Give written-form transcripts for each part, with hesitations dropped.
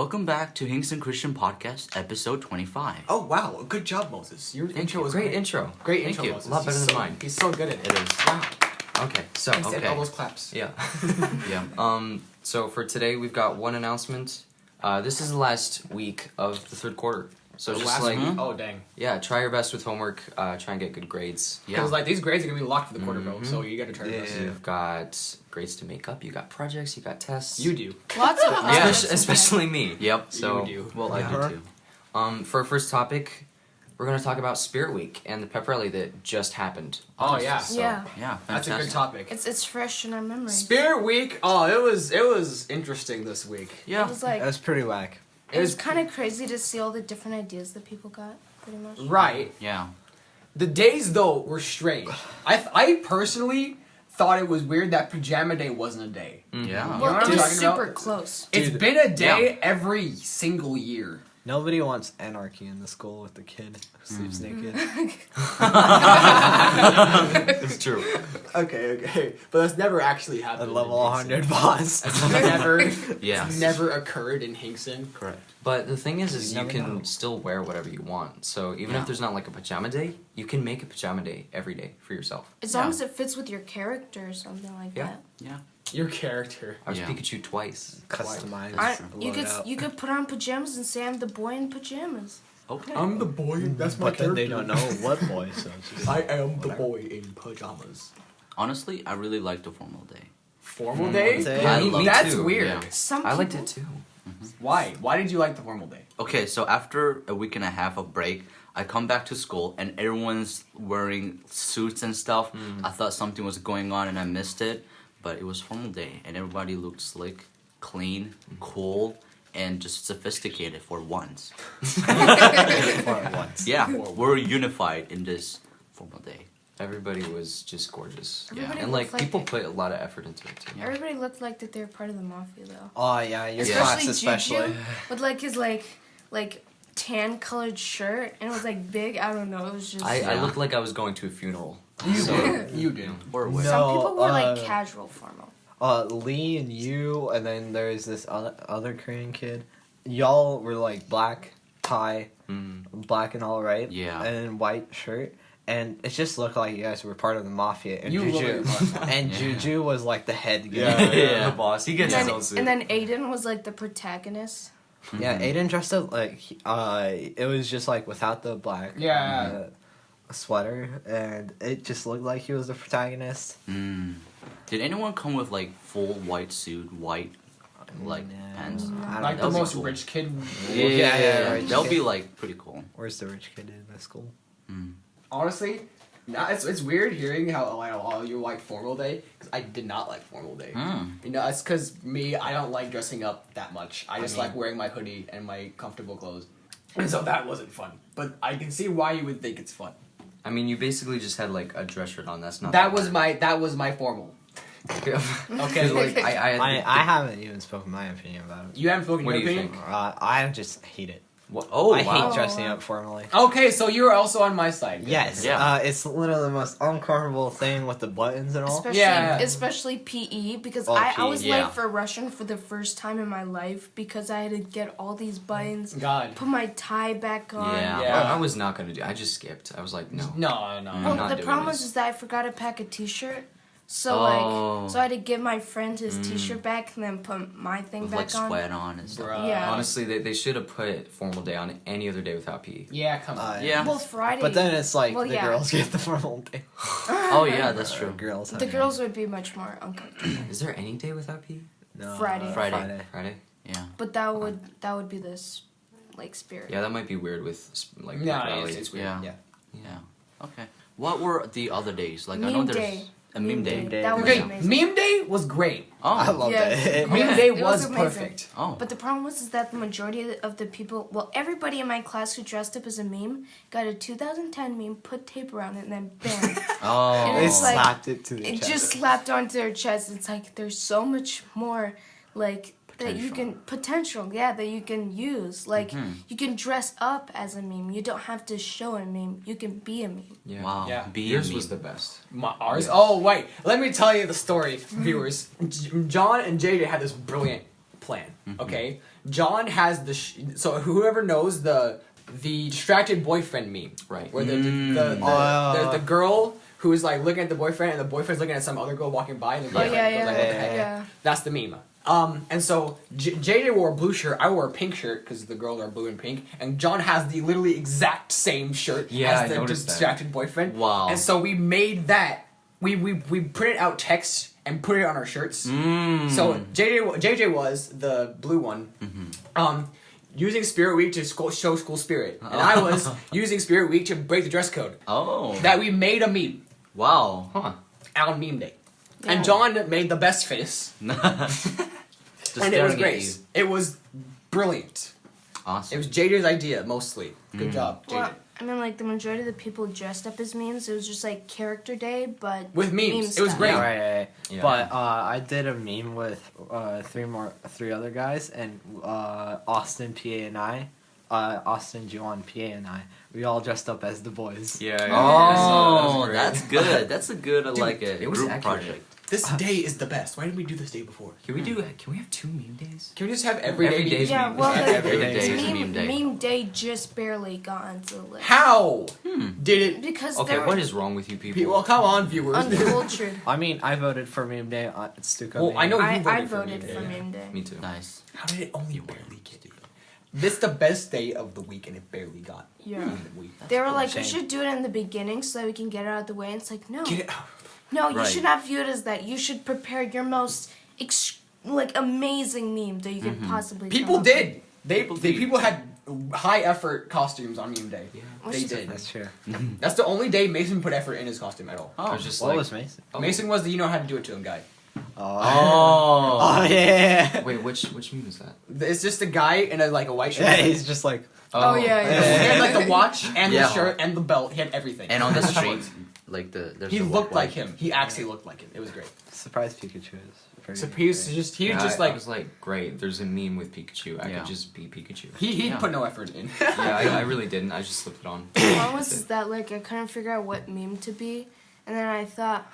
Welcome back to Hinkson Christian Podcast, episode 25. Oh, wow. Good job, Moses. Your intro was great intro. Great Thank intro, you. Moses. A lot better than mine. He's so good at it. It is. Wow. Okay, so Instead of all those claps. Yeah. Yeah. So for today we've got one announcement. This is the last week of the third quarter. So just Last like week? Oh, dang. yeah, try your best with homework. Try and get good grades. Because, Yeah. like, these grades are going to be locked for the quarter, bro. So you got to try your best. You've got grades to make up. You got projects. You got tests. You do. Lots of Yeah, projects. especially me. Yep. So You do. well, I do too. For our first topic, we're gonna talk about Spirit Week and the pep rally that just happened. Oh, yeah. So, Yeah. Yeah, That's a fantastic. good topic. It's fresh in our memory. Spirit Week. Oh, it was interesting this week. Yeah. It was like That's pretty whack. it was kind of crazy to see all the different ideas that people got. Pretty much. Right. Yeah. The days, though, were strange. I personally thought it was weird that Pajama Day wasn't a day. Yeah. You know Well, what it I'm was talking about? super close. It's Dude, been a day every single year. Nobody wants anarchy in the school with the kid who sleeps naked. it's true. Okay. But that's never actually A happened. level in 100 boss. That's never, Yeah. never occurred in Hinkson. Correct. But the thing is You you never can know. still wear whatever you want. So even Yeah. if there's not like a pajama day, you can make a pajama day every day for yourself. As Yeah. long as it fits with your character or something like Yeah. that. Yeah. Your character. I was Yeah. Pikachu twice. Customized. That's true. You could put on pajamas and say I'm the boy in pajamas. Okay. I'm the boy. That's my But then character. they don't know what boy, so it's just I am the whatever. boy in pajamas. Honestly, I really like the formal day. Formal day? day. I me love That's too, weird. yeah. Some people, I liked it too. Why? Why did you like the formal day? Okay, so after a week and a half of break, I come back to school and everyone's wearing suits and stuff. I thought something was going on and I missed it, but it was formal day and everybody looked slick, clean, cool, and just sophisticated for once. for once. Yeah, we're unified in this formal day. Everybody was just gorgeous. Everybody And like looked like people it. put a lot of effort into it too. Everybody looked like that they were part of the mafia though. Oh yeah, your Yeah. class especially. Juju with like his like tan colored shirt and it was like big. I don't know. It was just. I Yeah. looked like I was going to a funeral. You So, did. You did. Or what? No. Some people wore like uh, casual formal. Lee and you, and then there's this other Korean kid. Y'all were like black tie, black and all, right? Yeah. And then white shirt. And it just looked like you guys were part of the mafia. And You Juju, look like- and Yeah. Juju was like the head guy. Yeah. the boss. He gets And his then, own suit. and then Aiden was like the protagonist. Yeah, Aiden dressed up like it was just like without the black Yeah. sweater, and it just looked like he was the protagonist. Mm. Did anyone come with like full white suit, white like No. pants? I don't Like know. the That'd be most cool. rich kid. Yeah, rich That'll be kid. like pretty cool. Where's the rich kid in the school? Mm. Honestly, it's weird hearing how like all you like formal day because I did not like formal day. Mm. You know, it's because me, I don't like dressing up that much. I just mean- like wearing my hoodie and my comfortable clothes. And so that wasn't fun. But I can see why you would think it's fun. I mean, you basically just had like a dress shirt on. That's not. That was my formal. okay. Okay. Like I haven't even spoken my opinion about it. You haven't spoken What your do you opinion? think? I just hate it. What? Oh, I wow. hate dressing up formally. Okay, so you're also on my side. Yes, Yeah. it's literally the most uncomfortable thing with the buttons and all. Especially PE because Oh, I PE, was yeah. late for Russian for the first time in my life because I had to get all these buttons, God. put my tie back on. Yeah. Yeah. I was not gonna do. I just skipped. I was like, no. No. I'm Oh, not the doing problem this. is that I forgot to pack a T-shirt, so Oh. so I had to give my friend his T-shirt back and then put my thing With back like on. sweat on and stuff. Bruh. Yeah. Honestly, they should have put formal day on any other day without PE. Yeah, come on. Yeah. Well, Friday. But then it's like Well, the yeah. girls get the formal day. Oh yeah, that's true. Girls. the girls would be much more uncomfortable. Is there any day without PE? No, Friday. Friday. Friday. Yeah. But that would be this like spirit. Yeah, that might be weird with like No, pep rally. it's weird. Yeah. Yeah. Yeah. Okay. What were the other days? Like I know Meme there's day. a meme day. That was Okay, amazing. meme day was great. I Oh. love Yeah. that. Meme day It was was amazing. perfect. Oh. But the problem was is that the majority of the people, well, everybody in my class who dressed up as a meme got a 2010 meme, put tape around it, and then bam, Oh. They It's like- slapped it to the it chest. just slapped onto their chest. It's like there's so much more, like that you can that you can use. Like you can dress up as a meme. You don't have to show a meme. You can be a meme. Yeah. Wow. Yeah. Be Yours a was meme. the best. Ours? Yeah. Oh, wait. Let me tell you the story, viewers. John and JJ had this brilliant plan. Okay, John has so whoever knows the distracted boyfriend meme, Right. Where the girl who is like looking at the boyfriend and the boyfriend's looking at some other girl walking by and the Oh girl's yeah, like, yeah, goes like, what the heck? yeah. That's the meme. And so JJ wore a blue shirt. I wore a pink shirt because the girls are blue and pink. And John has the literally exact same shirt Yeah, as I the noticed that. distracted boyfriend. Wow. And so we made that. We printed out text and put it on our shirts. So JJ was the blue one. Using Spirit Week to show school spirit, and I was using Spirit Week to break the dress code. Oh. That we made a meme Wow. Huh. on meme day, Yeah. and John made the best face. Just And it was staring at great. you. It was brilliant. Awesome. It was JJ's idea mostly. Good job, JJ. Well, I mean, like the majority of the people dressed up as memes. It was just like character day, but With memes. meme It was style. great. Right. Yeah. But I did a meme with three other guys, and Austin, PA, and I. Austin, Juwan, PA, and I. We all dressed up as the boys. Yeah. Oh, great. that's good. That's a good, like a it was group accurate. project. This day is the best. Why didn't we do this day before? Can we have 2 meme days? Can we just have every Every day? day's Yeah, meme. well, the Every day is meme, meme day. meme day just barely got onto the list. How did it? Because Okay, they're what is wrong with you people? Well, come on, viewers. uncultured. I mean, I voted for meme day. It's Stuka. Well, I know you I voted, voted for for meme day. meme day. Me too. Nice. How did it only barely get it? This the best day of the week, and it barely got. Yeah. in the week. They were like, we Shame. should do it in the beginning so that we can get it out of the way. And it's like, no. Get it out. No, you Right. should not view it as that. You should prepare your most amazing meme that you could possibly. People come up did. People did. People had high effort costumes on meme day. with. They Which- did. That's true. That's the only day Mason put effort in his costume at all. Oh. I was just What like, was Mason? oh. Mason was the you know how to do it to him guy. Oh. Oh. Yeah. Wait, which meme is that? It's just a guy in a white shirt. Yeah, he's just like. Oh, yeah, yeah. He had like the watch and Yeah. the shirt and the belt. He had everything. And on the street, like there's he a looked walkway. like him. He actually looked like him. It was great. Surprise Pikachu is pretty. So he was great. just I was like, great. There's a meme with Pikachu. I Yeah. could just be Pikachu. he Yeah. put no effort in. Yeah, I really didn't. I just slipped it on. The one was that like I couldn't figure out what meme to be, and then I thought,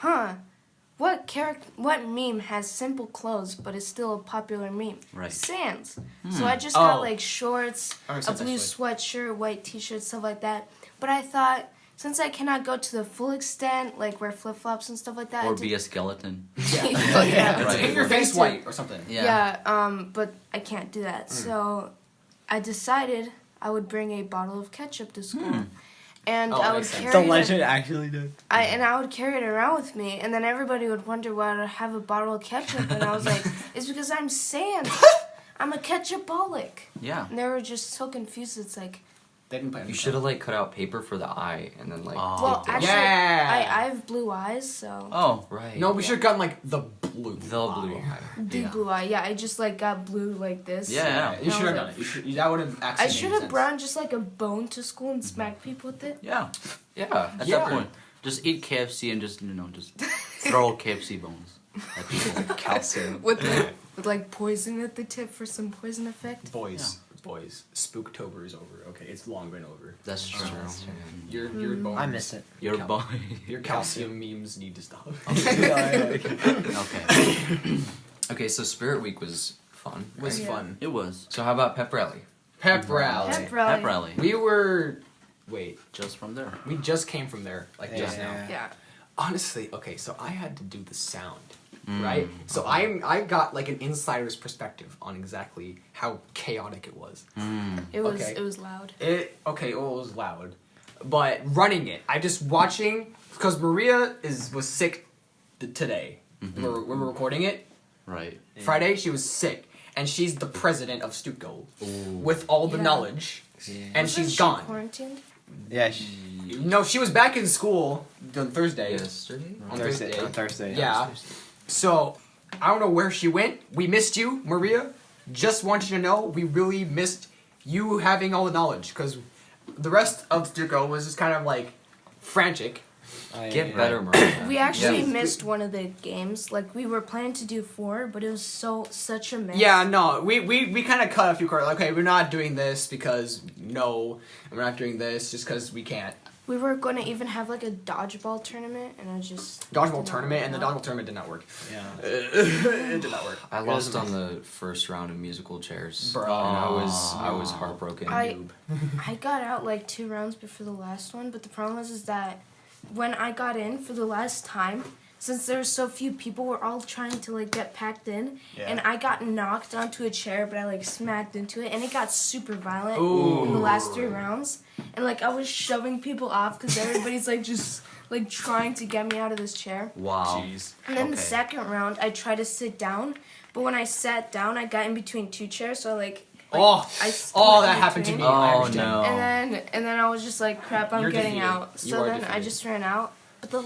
what meme has simple clothes but is still a popular meme? Right. Sans. So I just got Oh. like shorts, That makes a sense, blue actually. sweatshirt, white t-shirt, stuff like that. But I thought since I cannot go to the full extent, like wear flip flops and stuff like that, Or I be did- a skeleton. yeah. Right. Paint your face white or something. Yeah. But I can't do that. So I decided I would bring a bottle of ketchup to school. And Oh, I would makes sense. carry The it. legend actually did. I would carry it around with me, and then everybody would wonder why I have a bottle of ketchup, and I was like, it's because I'm Sans. I'm a ketchupaholic. Yeah. And they were just so confused. It's like, They didn't play. You should have like cut out paper for the eye and then like. Oh. well, taped it. actually, Yeah. I have blue eyes, so Oh. Right. No, we should have gotten like the blue. The blue eye. the Yeah. blue eye. Yeah, I just like got blue like this. Yeah. You should have No, done it. You should, that would have actually. I should made have sense. brought just like a bone to school and smacked people with it. Yeah. Yeah. At Yeah. that point, just eat KFC and just just throw KFC bones at people. Calcium. With like poison at the tip for some poison effect. Boys, Spooktober is over. Okay, it's long been over. That's true. That's true. Your bones. I miss it. Your boy. Your calcium memes need to stop. Okay. Okay, so Spirit Week was fun. It was Yeah. fun. It was. So how about Pep Rally? Pep rally. Pep rally. Pep rally. We were. Wait, Just from there. we just came from there, like just now. Yeah. Yeah. Honestly, okay, so I had to do the sound, Mm. right? So I got like an insider's perspective on exactly how chaotic it was. Mm. It was Okay. it was loud. It was loud, but running it, I just watching because Maria was sick today. Mm-hmm. When we're recording it Right. Friday, she was sick, and she's the president of Stuco with all the Yeah. knowledge, and Wasn't she's she gone. quarantined? Yeah. No, she was back in school on Thursday. Yesterday? On Thursday. Thursday. On Thursday. Yeah. So, I don't know where she went. We missed you, Maria. Just wanted you to know we really missed you having all the knowledge because the rest of Stuco was just kind of like frantic. Get better, Maria. We actually Yeah. missed one of the games. Like we were planning to do 4, but it was such a mess. Yeah, no, we kind of cut a few cards. Okay, we're not doing this because no, we're not doing this just because we can't. we were going to even have like a dodgeball tournament, and I just Dodgeball did not tournament, and the work out. dodgeball tournament did not work. Yeah. It did not work. I lost on the first round of musical chairs. Bro. And I was heartbroken. I got out like 2 rounds before the last one, but the problem is that when I got in for the last time, since there were so few people, we're all trying to like get packed in, and I got knocked onto a chair, but I like smacked into it, and it got super violent in the last 3 rounds, and like I was shoving people off because everybody's like just like trying to get me out of this chair. Wow. Jeez. And then the Okay. second round, I tried to sit down, but when I sat down, I got in between 2 chairs, so I That split in happened to between. me. I Oh understand. no. And then I was just like, crap, I'm You're getting defeated. out. You So are then I defeated. just ran out. But the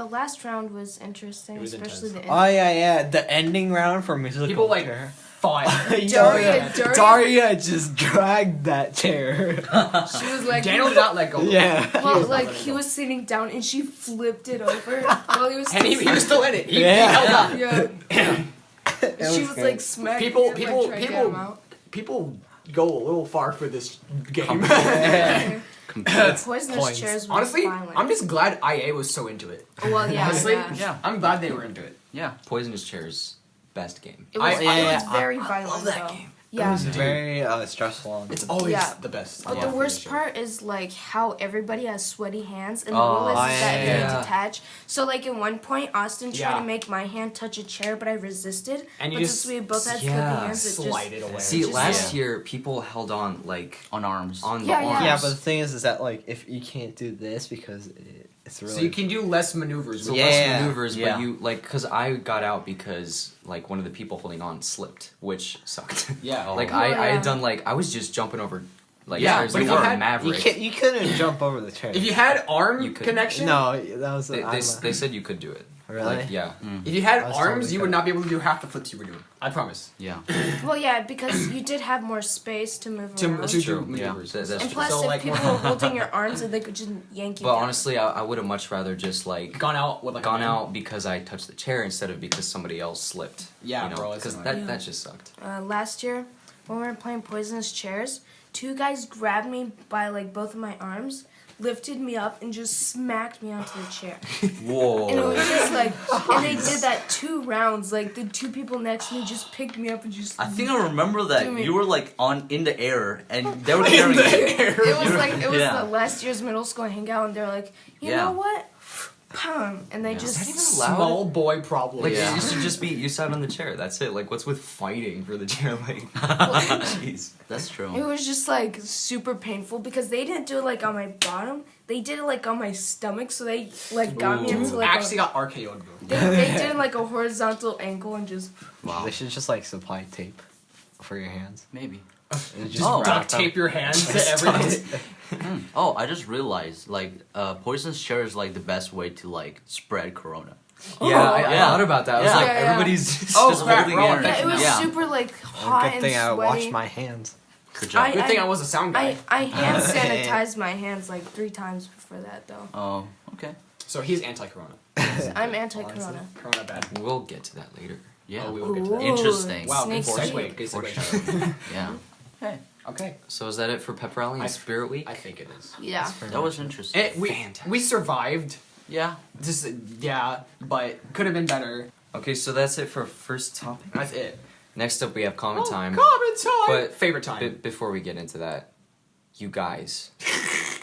last round was interesting, It was especially intense. the Oh yeah, the ending round for musical People like chair. fought. Daria- Daria just dragged that chair. she was like, Daniel did not let go. yeah. well, like he was sitting down and she flipped it over while he was. And he was still in it. He Yeah. held on. Yeah. She was good. like smacking. People- him, like, people- trying to get people- him out. People go a little far for this game. Poisonous Points. chairs was Honestly, violent. I'm just glad IA was so into it. Well, yeah, Honestly, yeah. Yeah. I'm glad they were into it. Yeah. Poisonous Chairs, best game. It was, I- it was very violent. that though. game. It Yeah. was very stressful. It's always Yeah. the best. But Yeah. the worst part is like how everybody has sweaty hands, and the Oh, rule is that if yeah. you detach. So like at one point, Austin tried Yeah. to make my hand touch a chair, but I resisted. And you but just since we both had yeah, sweaty hands, it slide just it away. See, Just- last yeah. year people held on like On arms. on the Yeah, arms. Yeah, but the thing is that like if you can't do this because it's really So you can do less maneuvers. So with Yeah. less maneuvers, Yeah. but you like because I got out because like one of the people holding on slipped, which sucked. Yeah. like Oh, I yeah. had done like I was just jumping over like Yeah, chairs but like if you a had- you maverick. you couldn't jump over the chair. If you had arm You could- connection, no, that was They said you could do it. really. Like, yeah. if you had I was arms, totally you would cut. not be able to do half the flips you were doing. I promise. Yeah. well, yeah, because you did have more space to move To around. do true. maneuvers. That's and true. plus, So, if like, people were holding your arms, then they could just yank you But down. honestly, I would have much rather just like Gone out with like gone a out because I touched the chair instead of because somebody else slipped. Yeah, you know? bro, it's Because annoying. that just sucked. Last year, when we were playing Poisonous Chairs, 2 guys grabbed me by like both of my arms, lifted me up, and just smacked me onto the chair. Whoa. And it was just like, and they did that 2 rounds. Like the 2 people next to me just picked me up and just. I think I remember that Do me. you were like in the air and they were carrying you. It was like it was Yeah. the last year's middle school hangout, and they're like, you Yeah. know what? Pum, and they Is just. that even allowed? small boy problem. Like Yeah. you should just be you sat on the chair. That's it. Like what's with fighting for the chair? Like jeez. That's true. It was just like super painful because they didn't do it like on my bottom. They did it like on my stomach, so they like got me into You like actually got RKO'd, bro. they did like a horizontal ankle and just. Wow. They should just like supply tape for your hands. Maybe. And Just Oh. duct tape your hands to everything. Oh, I just realized like poisonous chair is like the best way to like spread corona. Yeah, I Yeah. thought about that. I was Yeah. like, Yeah, yeah. everybody's just Oh, crap, holding we're all air. Yeah, it was Yeah. super like hot Good and thing I sweaty. washed my hands. Good job. Good thing I was a sound guy. I hand sanitized my hands like 3 times before that though. Oh, okay. So he's anti-corona. I'm anti-corona. Honestly, Corona bad. We'll get to that later. Yeah. Oh, we will get to that. Interesting. Wow, good Sneak segue. peek. Good segue. Yeah. Okay, So is that it for Pep Rally I- and Spirit Week? I think it is. Yeah. That was interesting. We survived. Yeah. Just yeah, but could have been better. Okay, so that's it for first topic. That's it. Next up, we have comment time. Comment time. But favorite time. Before we get into that, you guys,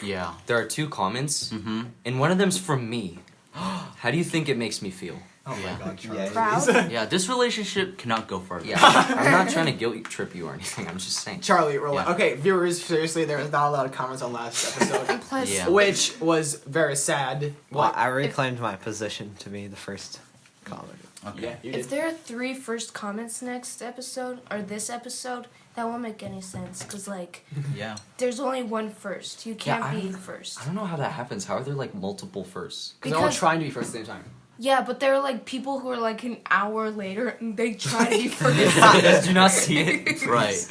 Yeah. there are 2 comments, Mm-hmm. and one of them's from me. How do you think it makes me feel? oh Yeah. my god, Charlie. Yeah. Proud. Yeah. This relationship cannot go further. Yeah, I'm not trying to guilt trip you or anything. I'm just saying. Charlie, relax. Yeah. Okay, viewers, seriously, there was not a lot of comments on last episode, And plus, Yeah. which was very sad. Well, I reclaimed my position to be the first comment. Okay. Yeah, you if did. there are 3 first comments next episode or this episode, that won't make any sense because like Yeah. there's only one first. You can't I be don't- first. I don't know how that happens. How are there like multiple firsts? Because they're all because- trying to be first at the same time. Yeah, but there are like people who are like an hour later and they try to be first. You guys do not see it. Right.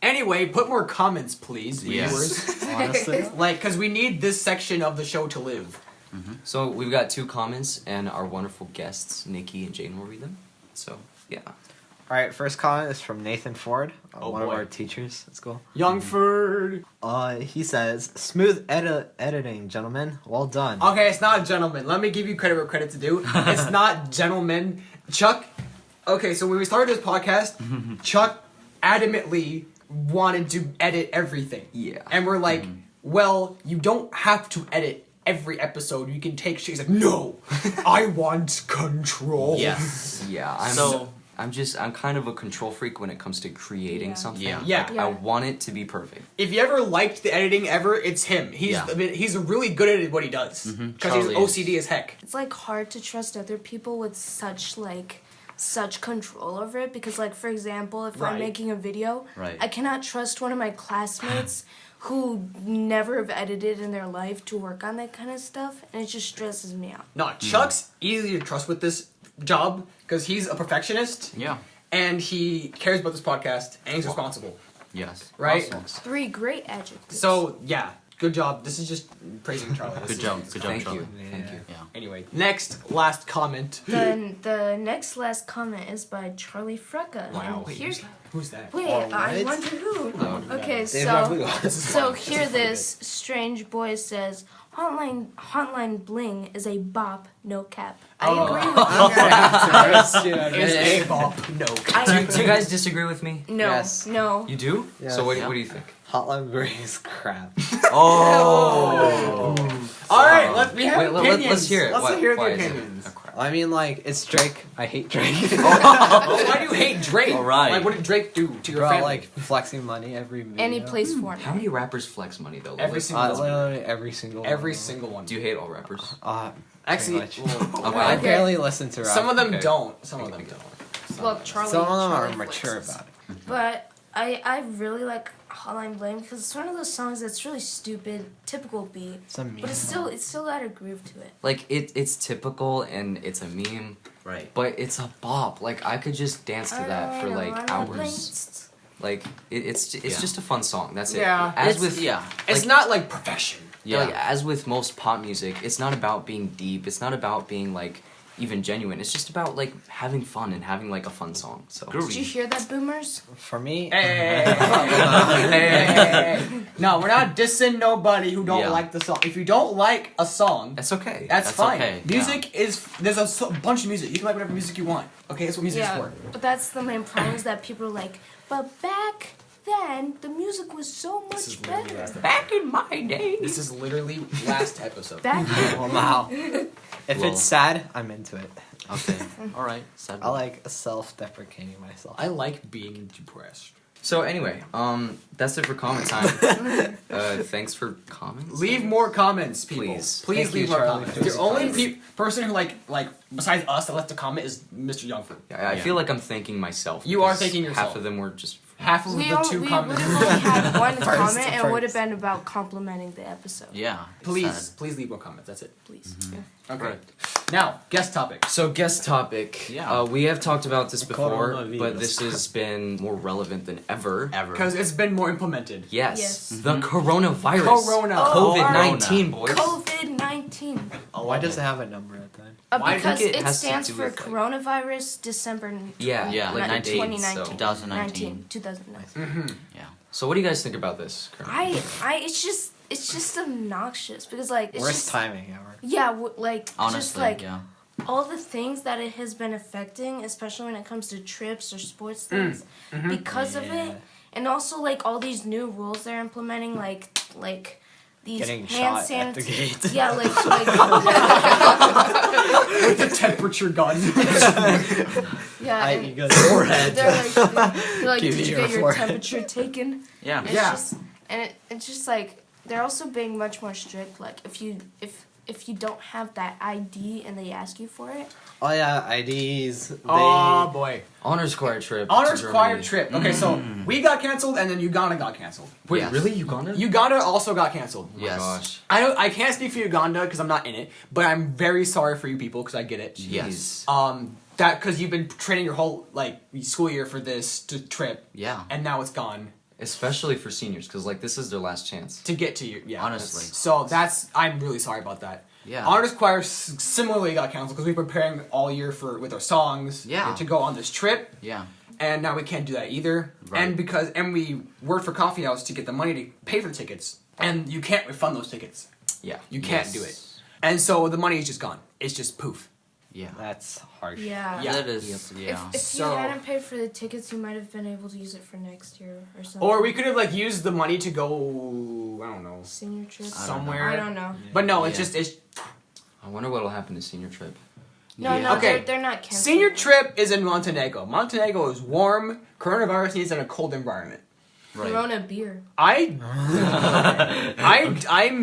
Anyway, put more comments, please, Yes. viewers. Honestly, Like, because we need this section of the show to live. So we've got 2 comments, and our wonderful guests, Nikki and Jaden, will read them. So yeah. All right, first comment is from Nathan Ford, Oh, one of boy. our teachers at school. Youngford. He says, "Smooth editing, gentlemen. Well done." Okay, it's not gentlemen. Let me give you credit where credit's due. It's not gentlemen. Chuck. Okay, so when we started this podcast, Chuck adamantly wanted to edit everything. Yeah. And we're like, well, you don't have to edit every episode. You can take shit. He's like, no, I want control. Yes. Yeah, I'm kind of a control freak when it comes to creating Yeah. something. Yeah. Yeah. Like, I want it to be perfect. If you ever liked the editing ever, it's him. He's really good at what he does. Because he's Charlie is. OCD as heck. It's like hard to trust other people with such control over it because, like, for example, if Right. I'm making a video, Right. I cannot trust one of my classmates who never have edited in their life to work on that kind of stuff, and it just stresses me out. No, Chuck's easy to trust with this job because he's a perfectionist Yeah. and he cares about this podcast and he's responsible. Yes. Right? Awesome. 3 great adjectives. So, yeah, good job. This is just praising Charlie. This Good is- job. Good job, Thank Charlie. you. Thank you. Yeah. Anyway, next, last comment. The next last comment is by Charlie Frecka. Wow. And here, Who's that? wait, Oh, I what? wonder who. Okay, Deja vu. so here this strange boy says, Hotline Bling is a bop, no cap. I agree with I'm gonna have to Is a bop. No. Do you guys disagree with me? no, Yes. no. You do? Yes. So what Yeah. do you think? Hotline Bling is crap. Oh. All right, we have Wait, opinions. let's hear it. Let's Why- hear the why is it opinions. a crap? I mean, like, it's Drake. I hate Drake. Why do you hate Drake? All right. Like, what did Drake do to your Bro, family? like, flexing money every video. And he plays Fortnite. How many rappers flex money though? Every Like, single one. Literally every single Every one. single one. do you hate all rappers? Actually, Pretty well, Okay. I okay. barely listen to rap. Some of them Okay. don't. Some of them don't. Well, Charlie. Some of them are Charlie mature flexes. about it. But I really like Hotline Bling because it's one of those songs that's really stupid, typical beat, It's a meme. but it's still got a groove to it. Like it's typical and it's a meme, Right. but it's a bop. Like I could just dance to that for like hours. Like it's Yeah. just a fun song. That's it. Yeah. As It's- with yeah. It's not like perfection. Yeah. like as with most pop music, it's not about being deep. It's not about being like even genuine. It's just about like having fun and having like a fun song. So Groovy. Did you hear that, boomers? For me, Hey. No, we're not dissing nobody who don't Yeah. like the song. If you don't like a song, that's okay. that's fine. okay, Music is there's a bunch of music. You can like whatever music you want. Okay, that's what music is for. But that's the main problem is that people are like, but back then the music was so much better. Back in my day. This is literally last episode. Back then. wow. If Well. it's sad, I'm into it. Okay. All right. Sad I like self-deprecating myself. I like being depressed. So anyway, that's it for comment time. Thanks for comments. Leave more comments, people. Please. Please Thank leave you, more Charlie, comments. for The this only comment. person who like besides us that left a comment is Mr. Youngford. I Yeah. feel like I'm thanking myself. You are because thanking yourself. Half of them were just. Half of We the would two have comments. only had one First, comment and it would have first. been about complimenting the episode. Yeah. Please, Sad. please leave more comments. That's it. Please. Okay. Right. Now, guest topic. So guest topic. Yeah. We have talked about this before, Coronavirus. but this has been more relevant than ever. Ever. Because it's been more implemented. Yes. Yes. The coronavirus. Corona. COVID-19, boys. COVID-19. Why does it have a number at the end? Why do you Because think it it has to stands do for with, like- coronavirus December Yeah. Yeah, like like the date, 2019. so. 2019. 2009. Yeah. So what do you guys think about this? currently? It's just obnoxious because like it's Worst just timing ever. yeah like Honestly. just like yeah. all the things that it has been affecting, especially when it comes to trips or sports things, because of Yeah. it, and also like all these new rules they're implementing, like these Getting hand shot at the sanit- gate. Yeah, like With the temperature gun. yeah. I and you go forehead. they're like, Give did me you your get your forehead." temperature taken? Yeah. It's Yeah. just, and it's just like they're also being much more strict. Like if you don't have that ID and they ask you for it, Oh yeah, IDs. They, Oh boy. Honors choir trip. Honors to choir Germany. trip. Okay, so we got canceled and then Uganda got canceled. Wait, Yes. really? Uganda? Uganda also got canceled. Oh my Yes. gosh. I can't speak for Uganda because I'm not in it, but I'm very sorry for you people because I get it. Yes. That because you've been training your whole like school year for this trip, Yeah. and now it's gone Especially for seniors, because like this is their last chance. to get to you. Yeah, Honestly. So I'm really sorry about that. Yeah. Honors choir similarly got canceled because we were preparing all year with our songs. Yeah. To go on this trip. Yeah. And now we can't do that either. Right. And we worked for Coffee House to get the money to pay for the tickets. And you can't refund those tickets. Yeah. You can't Yes. do it. And so the money is just gone. It's just poof. Yeah. That's harsh. Yeah. Yeah. That is. Yeah. If So- you hadn't paid for the tickets, you might have been able to use it for next year or something. Or we could have like used the money to go, I don't know, Senior trip. somewhere. I don't know. But no, it's Yeah. just it's I wonder what'll happen to senior trip. No, Yeah. no, Okay. they're not canceling. senior it. trip is in Montenegro. Montenegro is warm. Coronavirus needs in a cold environment. Right. Corona beer. I'm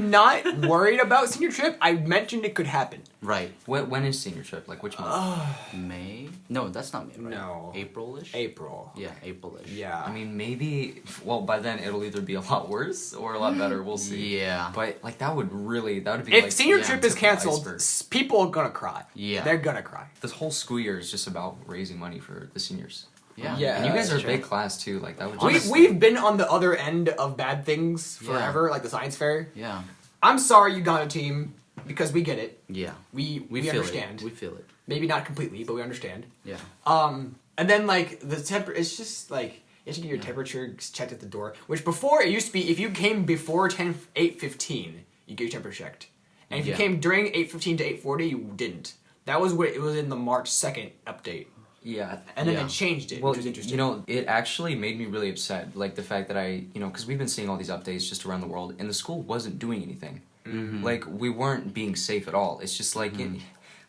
not worried about senior trip. I mentioned it could happen. Right. When is senior trip? Like which month? May? No, that's not May. Right? No. April-ish. April. Yeah, April-ish. Yeah. I mean, maybe. Well, by then it'll either be a lot worse or a lot better. We'll see. Yeah. But like that would be. if like, senior yeah, trip tip is of the canceled, iceberg. people are gonna cry. Yeah. They're gonna cry. This whole school year is just about raising money for the seniors. Yeah. Yeah. And you guys are a Sure. big class too. Like that would. We've been on the other end of bad things Yeah. forever, like the science fair. Yeah. I'm sorry, Uganda team, because we get it. Yeah. We feel understand. it. We feel it. Maybe not completely, but we understand. Yeah. And then like the it's just like you have to get your temperature checked at the door. Which before it used to be if you came before 8:15, you get your temperature checked, and if you Yeah. came during 8:15 to 8:40, you didn't. That was what it was in the March 2nd update, Yeah. and then Yeah. they changed it, Well, which was interesting. you know, it actually made me really upset. Like the fact that because we've been seeing all these updates just around the world, and the school wasn't doing anything. Mm-hmm. Like we weren't being safe at all. It's just like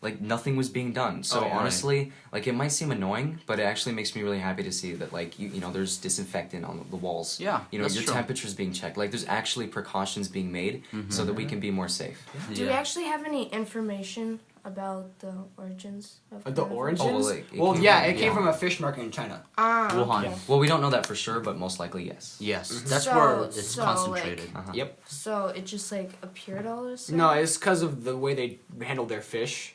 like nothing was being done. So Oh, yeah. honestly, like it might seem annoying, but it actually makes me really happy to see that like you know there's disinfectant on the walls. Yeah, You know that's your true. temperature's being checked. Like there's actually precautions being made so that we can be more safe. Do we actually have any information about the origins of The coronavirus? origins? Oh, well, it came it from- came yeah. from a fish market in China. Ah, Wuhan. okay. Well, we don't know that for sure, but most likely yes. Yes. That's So- where it's so, concentrated. Uh-huh. Yep. So it just like appeared all of a sudden? No, it's because of the way they handled their fish.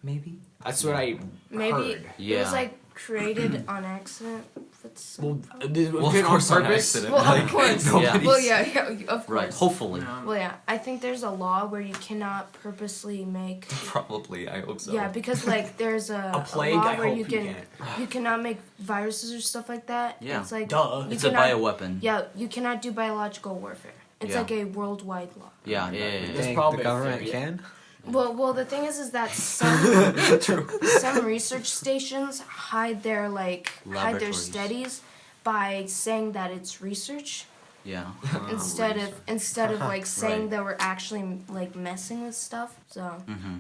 Maybe. That's what I Maybe heard. it Yeah. was like created on accident. Well, it was Well, good of on course on purpose. accident. Well, Like, of course. nobody's- Well, yeah, of course. Right. Hopefully. Well, yeah. I think there's a law where you cannot purposely make. Probably, I hope so. Yeah, because like there's a plague, law I where hope you you you cannot make viruses or stuff like that. Yeah. It's like Duh. you It's a cannot- bioweapon. Yeah, you cannot do biological warfare. It's Yeah. like a worldwide law. Yeah. Yeah. That's Think probably the government fair, yeah. can? Well, the thing is that some research stations hide their Laboratories. studies by saying that it's research Yeah. instead of like saying Right. that we're actually like messing with stuff. So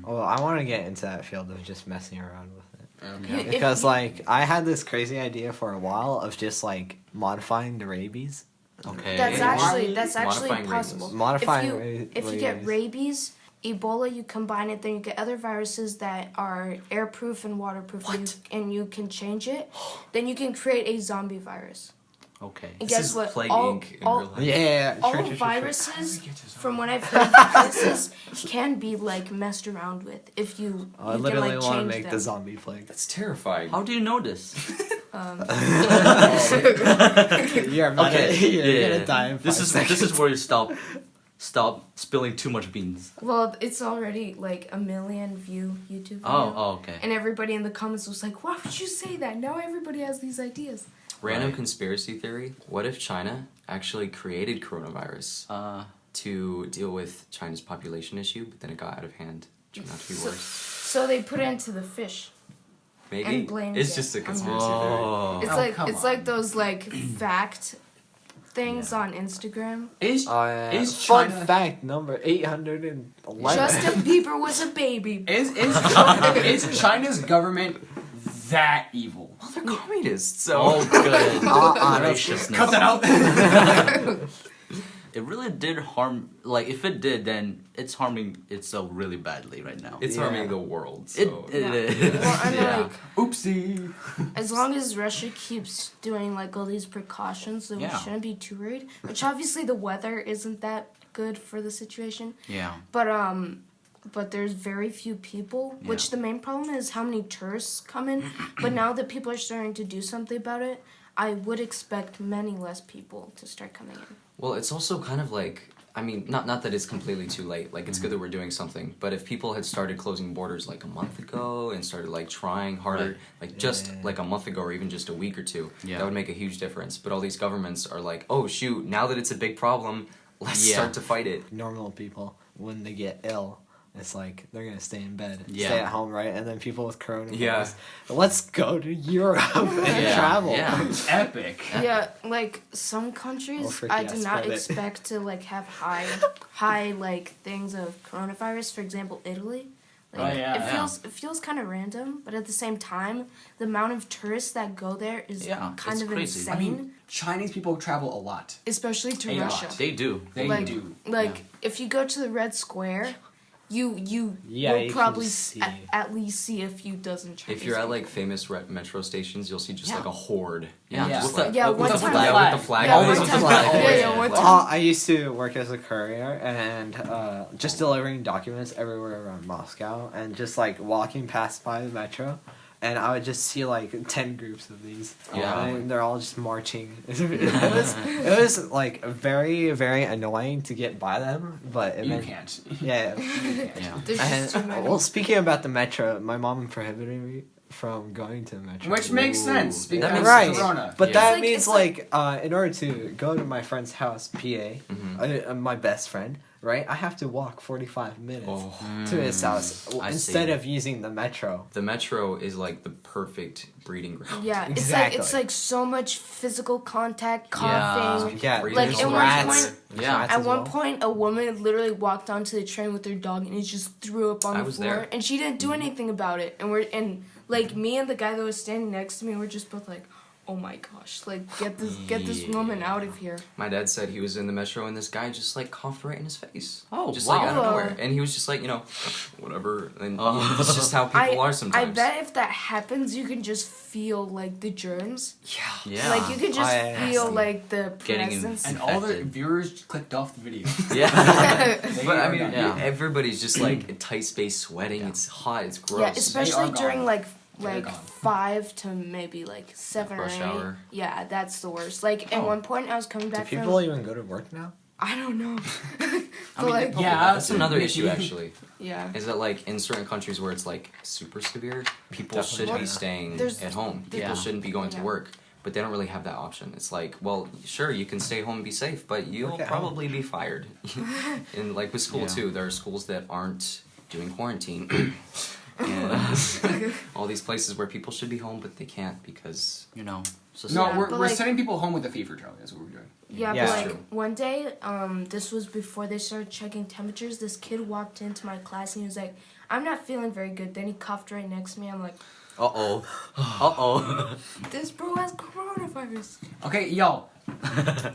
Well, I want to get into that field of just messing around with it. Okay. If Because, you- like, I had this crazy idea for a while of just, like, modifying the rabies. Okay. that's actually Modifying possible. rabies. Modifying If you get rabies, Ebola, you combine it, then you get other viruses that are airproof and waterproof, and you can change it. Then you can create a zombie virus. Okay. And This guess is what? Plague all, Inc. in all, real life. Yeah. all sure, sure, sure, sure. viruses, from what I've heard, viruses can be like messed around with if you. I you literally can, like, want to change make them. the zombie plague. That's terrifying. How do you know this? You're about Okay. to, you're Yeah. gonna die in 5 This is seconds. where you stop spilling too much beans. Well, it's already like a million view YouTube video. Oh, okay. And everybody in the comments was like, "Why would you say that?" Now everybody has these ideas. Random Right. conspiracy theory. What if China actually created coronavirus to deal with China's population issue, but then it got out of hand? Turned out to be So- worse. So they put it into the fish. Maybe and blamed it's it just a on conspiracy Oh. It's Oh, like come it's on. like those like fact things on Instagram. Is Yeah. is Fun China fact number 811. Justin Bieber was a baby. is China's government that evil? Well, they're communists, so Oh, good. no. Graciousness. Cut that out. It really did harm. Like, if it did, then it's harming itself really badly right now. it's Yeah. harming the world. It So. is. Well, and Yeah. like Oopsie. as long as Russia keeps doing like all these precautions, then Yeah. we shouldn't be too worried. Which obviously the weather isn't that good for the situation. Yeah. But there's very few people, which Yeah. the main problem is how many tourists come in. But now that people are starting to do something about it, I would expect many less people to start coming in. Well, it's also kind of like I mean, not that it's completely too late. Like, it's good that we're doing something. But if people had started closing borders like a month ago and started like trying harder, like just like a month ago or even just a week or two, that would make a huge difference. But all these governments are like, oh shoot, now that it's a big problem, let's start to fight it. Normal people, when they get ill, it's like they're gonna stay in bed, Yeah. stay at home, right? And then people with coronavirus, let's go to Europe and travel. Yeah. Epic. Yeah, like some countries, freaky I do ass not credit. expect to like have high like things of coronavirus. For example, Italy. Like, Oh, yeah. it feels kind of random, but at the same time, the amount of tourists that go there is kind it's of crazy. insane. I mean, Chinese people travel a lot. especially to a Russia. lot. They do. They like, do. Like if you go to the Red Square, you you will can probably see. at least see a few dozen Chinese. If you're at people. like famous metro stations, you'll see just like a horde. Yeah. Yeah. Just With like, Yeah, with one the time- flag. with the flag. Yeah, Always one with the time- flag. yeah, Always yeah, with the one flag. time- I used to work as a courier and just delivering documents everywhere around Moscow and just like walking past by the metro. And I would just see like 10 groups of these. Yeah. And they're all just marching. it was like very, very annoying to get by them. But You can't. Yeah. Yeah. There's just too many. Well, speaking about the metro, my mom prohibited me from going to the metro. Which makes sense That because makes right. Corona. But Yeah. that It's means like- in order to go to my friend's house, PA, my best friend, right? I have to walk 45 minutes to his house I instead see. of using the metro. The metro is like the perfect breeding ground. Yeah, Exactly. it's like so much physical contact, Yeah. coughing. Yeah, Like, there's at one rats. point- There's Yeah. rats At as one well. point, a woman literally walked onto the train with her dog and it just threw up on I the was floor, there. and she didn't do anything about it. And like me and the guy that was standing next to me were just both like, "Oh my gosh! Like get this woman out of here." My dad said he was in the metro and this guy just like coughed right in his face. Oh, just wow. like out of Oh. nowhere, and he was just like, whatever. And Oh. that's just how people are sometimes. I bet if that happens, you can just feel like the germs. Yeah. Yeah. Like you could just I feel see. like the Getting presence. And all the infected. viewers clicked off the video. Yeah. They But I are mean, done. Yeah. everybody's just like in tight space, sweating. It's hot. It's gross. Yeah, especially gone. during like They're gone. 5 to maybe like 7 or Rush 8. hour. Yeah, that's the worst. Like at one point I was coming Do back people from even go to work now? I don't know. But mean, like yeah. That's another issue actually. yeah. Is that like in certain countries where it's like super severe, people Definitely. should Well, be staying there's- at home. People Yeah. shouldn't be going to Yeah. work. But they don't really have that option. It's like, well, sure, you can stay home and be safe, but you'll Work at home. probably be fired. And like with school Yeah. too, there are schools that aren't doing quarantine. And all these places where people should be home, but they can't because You know. No, Yeah, we're but, we're like- sending people home with a fever, Charlie. That's what we're doing. Yeah, Yeah. but That's like true. one day, this was before they started checking temperatures. This kid walked into my class and he was like, "I'm not feeling very good." Then he coughed right next to me. I'm like, Uh-oh. Uh-oh. "This bro has coronavirus." Okay, y'all.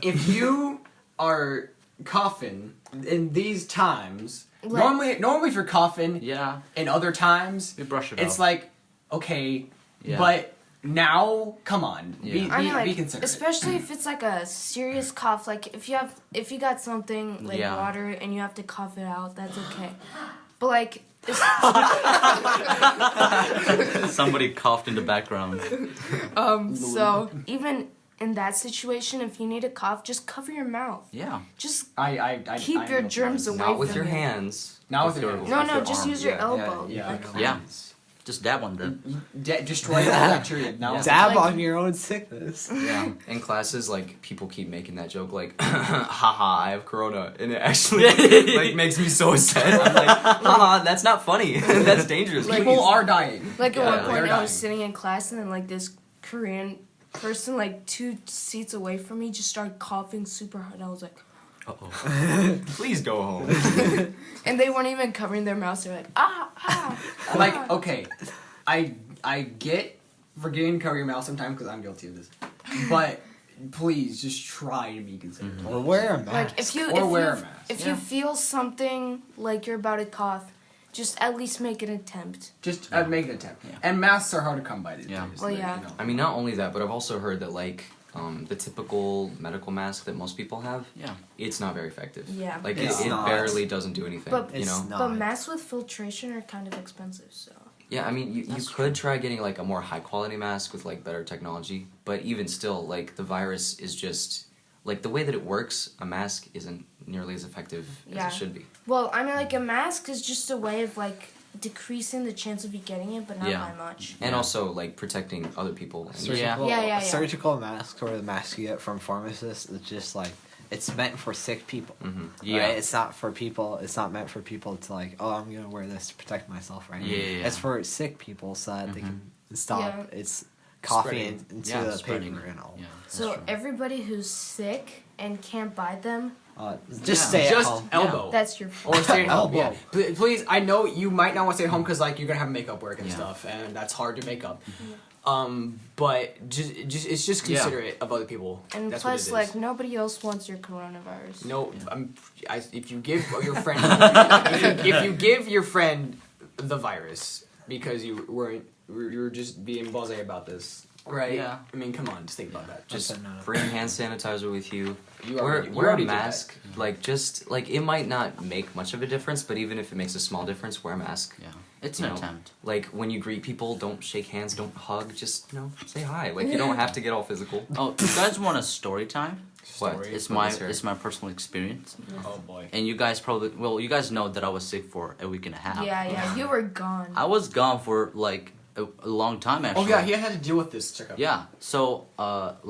If you are coughing in these times, Like- normally if you're coughing Yeah. in other times, We brush it it's off. like okay, Yeah. but now come on, Yeah. be I mean, like, considerate. especially if it's like a serious cough. Like if you got something like Yeah. water and you have to cough it out, that's okay. But like, Somebody coughed in the background. so even in that situation, if you need to cough, just cover your mouth. Yeah. Just I keep I your know germs what it is. away not with from your you. hands. Not with your hands. No, with no, your just arm. use your Yeah. elbow. Yeah. Like, Yeah. Just that one then. Destroy all bacteria. Now Dab Like- on your own sickness. Yeah, in classes, like people keep making that joke, like, "Haha, I have corona," and it actually like makes me so sad. I'm like, "Haha, that's not funny. That's dangerous." Like- people are dying. Like at Yeah, one they're point, I was dying. sitting in class and then like this Korean person, like 2 seats away from me, just started coughing super hard. I was like, Uh-oh. Please go home. and they weren't even covering their mouths. They're like, ah. Like okay, I get forgetting to cover your mouth sometimes because I'm guilty of this, but please just try to be considerate. Or wear a mask. Like if you Or wear a if, mask. if you feel something like you're about to cough, just at least make an attempt. Just make an attempt. Yeah. And masks are hard to come by these Yeah. days. Well, like, yeah. you know. I mean, not only that, but I've also heard that like the typical medical mask that most people have, Yeah. it's not very effective. Yeah. Like It's it not. barely doesn't do anything. But- you It's know. not. But masks with filtration are kind of expensive, so. Yeah, I mean, you That's could try getting like a more high quality mask with like better technology, but even still, like the virus is just like the way that it works, a mask isn't nearly as effective Yeah. as it should be. Well, I mean, like a mask is just a way of like decreasing the chance of you getting it, but not Yeah. by much. And also like protecting other people. And Surgical, Yeah. surgical masks or the masks you get from pharmacists, it's just like it's meant for sick people. Yeah. Right? It's not for people. It's not meant for people to like, oh, I'm gonna wear this to protect myself, right? Yeah. It's for sick people so that they can stop Yeah. it's coughing Spreading. into Yeah, the spreading paper it. and all. Yeah. So that's true. everybody who's sick and can't buy them, Just Yeah. stay at Just home. elbow. that's your Or stay at home. Elbow. Yeah. Please, I know you might not want to stay at home because like you're gonna have makeup work and Yeah. stuff, and that's hard to make up. But just it's just Yeah. considerate of other people. And That's plus, what it like, is. nobody else wants your coronavirus. No, if you give your friend if you give your friend the virus because you're just being blasé about this, right? Yeah. I mean, come on, just think about that. Just That's a no. bring hand sanitizer with you. You Wear already- you wear a already did that. mask. Like just like it might not make much of a difference, but even if it makes a small difference, wear a mask. Yeah. It's You an know, attempt. Like when you greet people, don't shake hands, don't hug, just say hi. Like you don't have to get all physical. Oh, you guys want a story time? What? Story. Let's hear it. my personal experience. Oh boy. And you guys you guys know that I was sick for a week and a half. Yeah, you were gone. I was gone for like a long time actually. Oh yeah, he had to deal with this checkup. Yeah. So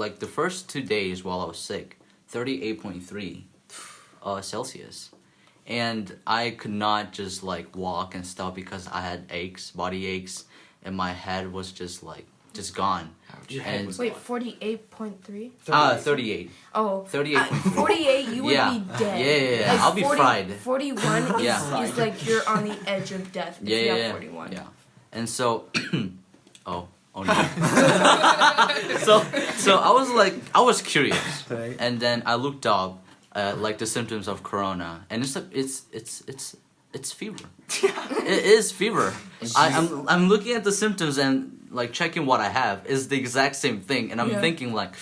like the first 2 days while I was sick, 38.3 Celsius. And I could not just like walk and stuff because I had body aches, and my head was just gone. Your head And was Wait, gone. 48.3? 38. Oh. 38.3. 48, you would Yeah. be dead. Yeah, Like, I'll be fried. 41 Yeah. is like you're on the edge of death if you have 41. Yeah. And so, oh no. so I was curious, Right. and then I looked up, like the symptoms of corona, and it's fever. It is fever. I'm looking at the symptoms and like checking what I have is the exact same thing, and I'm Yeah. thinking like,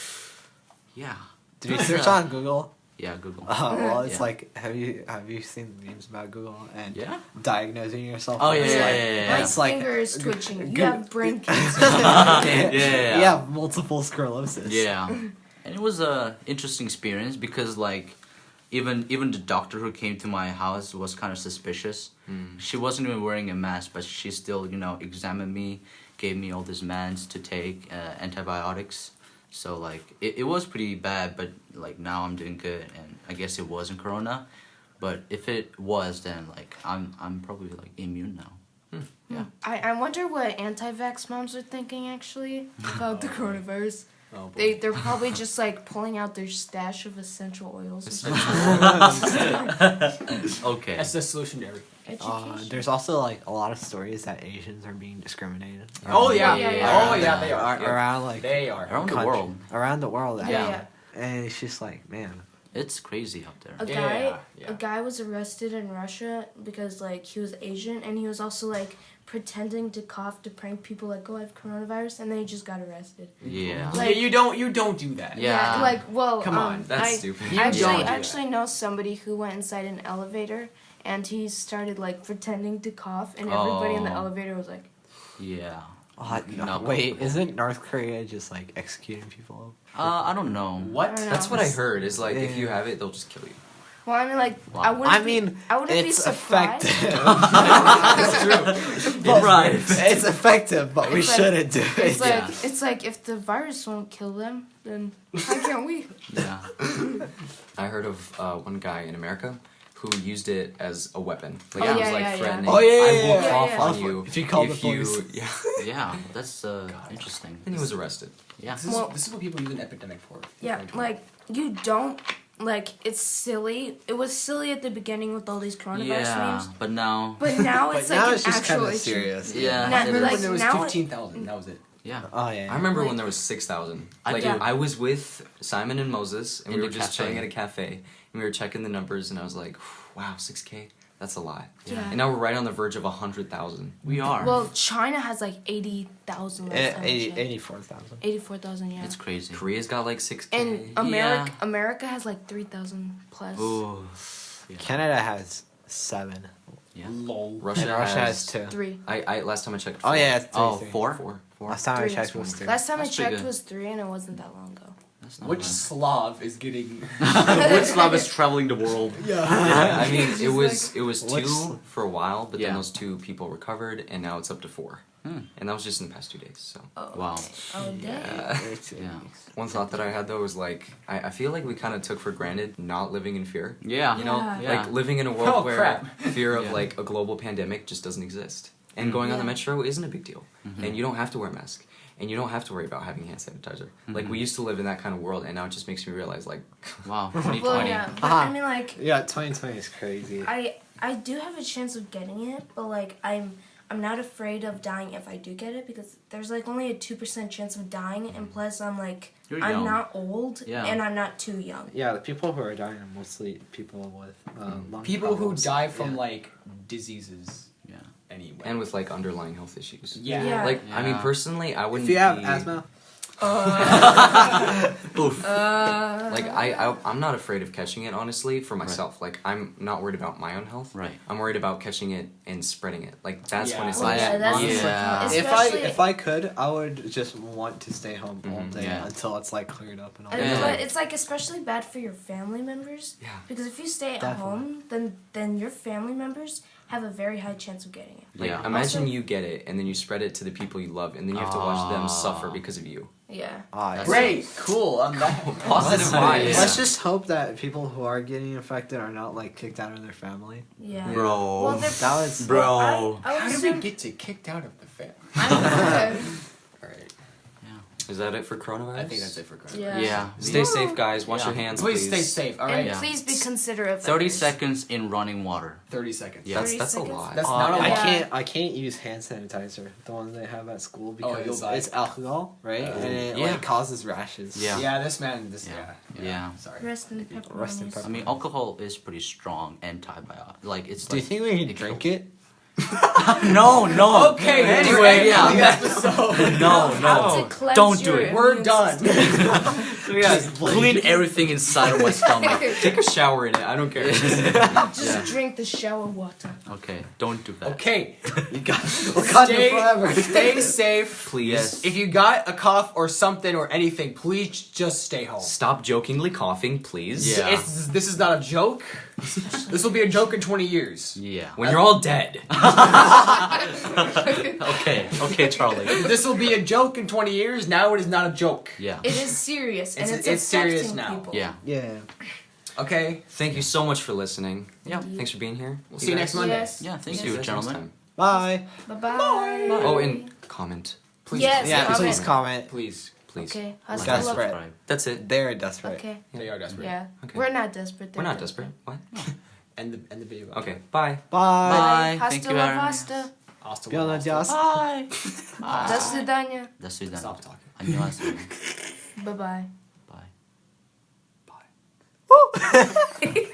yeah. Did you search on Google? Yeah, Google. Well, it's Yeah. like have you seen the memes about Google and Yeah. diagnosing yourself? Oh, It's yeah, like- yeah, yeah, My It's like finger is twitching. You good- have brain cancer. Yeah. You have multiple sclerosis. Yeah, and it was a interesting experience because like, even the doctor who came to my house was kind of suspicious. She wasn't even wearing a mask, but she still examined me, gave me all these meds to take, antibiotics. So like it was pretty bad, but like now I'm doing good, and I guess it wasn't corona, but if it was, then like I'm probably like immune now. Yeah. I wonder what anti-vax moms are thinking actually about the coronavirus. Oh, boy. They're probably just like pulling out their stash of essential oils. And Okay. That's the solution to everything. education. There's also like a lot of stories that Asians are being discriminated. Oh yeah. Yeah. Oh yeah, they are. Around like They are. Around the country- world, around the world. Yeah. And it's just like, man, it's crazy out there. Yeah. A guy was arrested in Russia because like he was Asian and he was also like pretending to cough to prank people like, oh, I have coronavirus, and then he just got arrested. Yeah. Like- you don't do that. Yeah. Come on, That's stupid. You I don't do that. actually know somebody who went inside an elevator and he started like pretending to cough, and everybody in the Oh. elevator was like, Yeah. no, wait, isn't North Korea just like executing people? I don't know. What? I don't know. That's what I heard. Is like if you Yeah. have it, they'll just kill you. well, I mean, like, Wow. I wouldn't. I mean, I wouldn't be it's surprised. effective. That's true. But Right. It's effective, but we It's like- shouldn't do it. It's like Yeah. it's like if the virus won't kill them, then how can we? Yeah. I heard of one guy in America who used it as a weapon. Like Oh, he was yeah, like yeah, yeah. threatening, Oh, yeah, I will yeah, yeah. cough Yeah, on yeah. you If you call the you police. yeah. Yeah. That's interesting. And he was arrested. Yeah. This is what people use an epidemic for. Yeah, like you don't like it's silly. It was silly at the beginning with all these coronavirus Yeah. memes, But now. but now it's But like now an it's just actual kind of issue. serious. Yeah. Now- it Remember is. when there was now- 15,000? That was it. Yeah. Oh yeah. I remember Like- when there was 6,000. I Like do. I was with Simon and Moses, and In we were the just cafe. chilling at a cafe, and we were checking the numbers, and I was like, wow, 6K? That's a lot. Yeah. And now we're right on the verge of 100,000. We are. Well, China has like 80,000. last time I checked. 84,000. 84,000, yeah. it's crazy. Korea's got like 6K. And America has like 3,000 plus. Ooh. Yeah. Canada has 7. Yeah. Lol. Russia, And Russia has 2. 3. I last time I checked. Oh yeah, it's 3. Oh, 3. 4? 4. Last time I Three checked has one. was 3. Last time That's I pretty checked good. was 3, and it wasn't that long ago. That's not Which bad. Slav is getting? Which Slav is traveling the world? Yeah. I mean, It's it was just two What's- for a while, but then Yeah. those 2 people recovered, and now it's up to 4. And that was just in the past 2 days. So Oh, Wow. okay. Oh, dang. Yeah. one thought that I had though was like, I feel like we kind of took for granted not living in fear. Yeah. You know, Yeah. like living in a world Oh, where crap. fear of Yeah. like a global pandemic just doesn't exist. And going on the Yeah. metro isn't a big deal. And you don't have to wear a mask. And you don't have to worry about having hand sanitizer. Like we used to live in that kind of world, and now it just makes me realize like, Wow. 2020. Well, yeah, but I mean, like, Yeah, 2020 is crazy. I do have a chance of getting it, but like I'm not afraid of dying if I do get it because there's like only a 2% chance of dying, and plus I'm like You're I'm young. not old Yeah. and I'm not too young. Yeah, the people who are dying are mostly people with lung People who problems. die from Yeah. like diseases. Yeah. Anyway. and with like underlying health issues. Yeah. Yeah. Like I mean, Yeah. personally, I wouldn't. If you have be, asthma, Oof. Like I'm not afraid of catching it honestly for myself. Like I'm not worried about my own health. Right. I'm worried about catching it and spreading it. Like that's when Yeah. it's Well, like yeah, that's Yeah. especially if I could, I would just want to stay home all day Yeah. until it's like cleared up and all. And Yeah. but it's like especially bad for your family members. Yeah. Because if you stay at Definitely. home, then your family members have a very high chance of getting it. Like Yeah. imagine Also- you get it and then you spread it to the people you love and then you have to watch them suffer Ah. because of you. Yeah. That's Great. Cool. On that. Positive vibes. Yeah. Let's just hope that people who are getting infected are not like kicked out of their family. Yeah. Bro. Well, they're- That was Bro. Well, I How would did we assume. get to kicked out of the family? I All right. Is that it for coronavirus? I think that's it for coronavirus. Yeah. Yeah. Stay safe, guys. Wash Yeah. your hands, Please please. stay safe. All and right. Yeah. please be considerate of 30 others. seconds in running water. 30 seconds. Yeah. That's a 30 seconds. lot. That's not a I lot. Yeah. can't use hand sanitizer, the one they have at school, Oh, you'll because die. it's alcohol, right? And it Yeah. like causes rashes. Yeah. Yeah. This man. This. Yeah. Yeah. Yeah. Sorry. Rest in pepperonis. Rest in pepper- I mean, alcohol is pretty strong antibiotic. Like it's. Do you like, think we can drink it? No, no. Okay. Anyway, we're ending the yeah. episode. No, How no. to cleanse Don't do your it. We're immune done. system. Just clean everything inside of my stomach. Take a shower in it. I don't care. Just drink the shower water. Okay, don't do that. Okay. You got Wakanda forever. Stay safe. Please. Yes. If you got a cough or something or anything, please just stay home. Stop jokingly coughing, please. Yeah. This is not a joke. This will be a joke in 20 years. Yeah. When you're all dead. Okay, Charlie. This will be a joke in 20 years. Now it is not a joke. Yeah. It is serious, and It's- it's it's serious affecting now. people. Yeah. Yeah. Okay. Thank you so much for listening. Yeah. Thanks for being here. We'll see you next Monday. Yes. Yeah, thank Yes. you, See you guys next gentlemen. time. Bye. Bye-bye. Oh, and comment. Please. Yes. Yeah, comment. please comment. Please. Please. Okay. Like, Hasta la- Desperate. That's it. They're desperate. Okay. They are desperate. Yeah. Okay. We're not desperate. We're they're not desperate. What? End the video. Okay, bye. Bye. Bye. Hasta Thank you, la Aaron. vasta. Hasta Buenos luego. dias. Bye. До свидания. До свидания. Stop talking. 안녕하세요. Bye-bye. Bye. Bye.